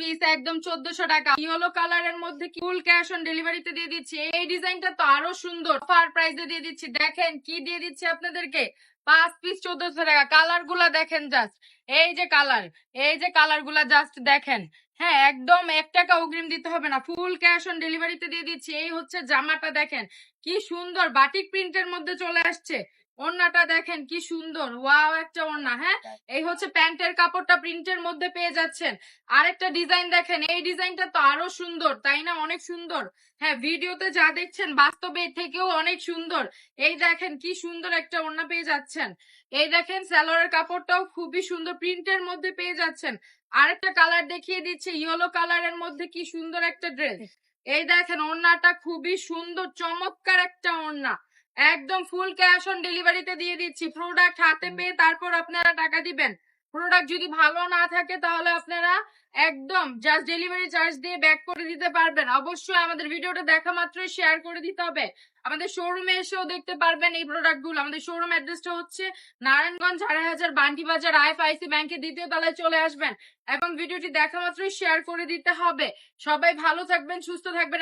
Piece একদম 1400 টাকা। Yellow কালারের মধ্যে ফুল ক্যাশ অন ডেলিভারিতে দিয়ে দিচ্ছি। এই ডিজাইনটা তো আরো সুন্দর, অফার প্রাইসে দিয়ে দিচ্ছি। দেখেন কি দিয়ে দিচ্ছি আপনাদেরকে, 5 পিস 1400 টাকা। কালার গুলা দেখেন জাস্ট, এই যে কালার, এই যে কালার গুলা জাস্ট দেখেন। হ্যাঁ, একদম 1 টাকা অগ্রিম দিতে হবে না, ফুল ক্যাশ অন ডেলিভারিতে দিয়ে দিচ্ছি। এই হচ্ছে জামাটা, দেখেন কি সুন্দর বাটিক প্রিন্টের মধ্যে চলে আসছে। ওড়নাটা দেখেন কি সুন্দর, ওয়াও একটা ওড়না। হ্যাঁ, এই হচ্ছে প্যান্টের কাপড়টা প্রিন্টের মধ্যে পেয়ে যাচ্ছেন। আরেকটা ডিজাইন দেখেন, এই ডিজাইনটা তো আরো সুন্দর, তাই না? অনেক সুন্দর। হ্যাঁ, ভিডিওতে যা দেখছেন বাস্তবে এর থেকেও অনেক সুন্দর। এই দেখেন কি সুন্দর একটা ওড়না পেয়ে যাচ্ছেন। এই দেখেন সালোয়ারের কাপড়টাও খুবই সুন্দর, প্রিন্টের মধ্যে পেয়ে যাচ্ছেন। আরেকটা কালার দেখিয়ে দিচ্ছে, ইয়েলো কালারের মধ্যে কি সুন্দর একটা ড্রেস। এই দেখেন ওড়নাটা খুবই সুন্দর, চমৎকার একটা ওড়না। একদম ফুল ক্যাশ অন ডেলিভারিতে দিয়ে দিচ্ছি। প্রোডাক্ট হাতে পেয়ে তারপর আপনারা টাকা দিবেন। প্রোডাক্ট যদি ভালো না থাকে তাহলে আপনারা একদম জাস্ট ডেলিভারি চার্জ দিয়ে ব্যাক করে দিতে পারবেন। অবশ্যই আমাদের ভিডিওটা দেখা মাত্রই শেয়ার করে দিতে হবে। আমাদের শোরুমে এসেও দেখতে পারবেন এই প্রোডাক্টগুলো। আমাদের শোরুম অ্যাড্রেসটা হচ্ছে নারায়ণগঞ্জ 5,500 বান্টি বাজার, আইএফআইসি ব্যাংকের দ্বিতীয় তলায় চলে আসবেন এবং ভিডিওটি দেখা মাত্রই শেয়ার করে দিতে হবে। সবাই ভালো থাকবেন, সুস্থ থাকবেন।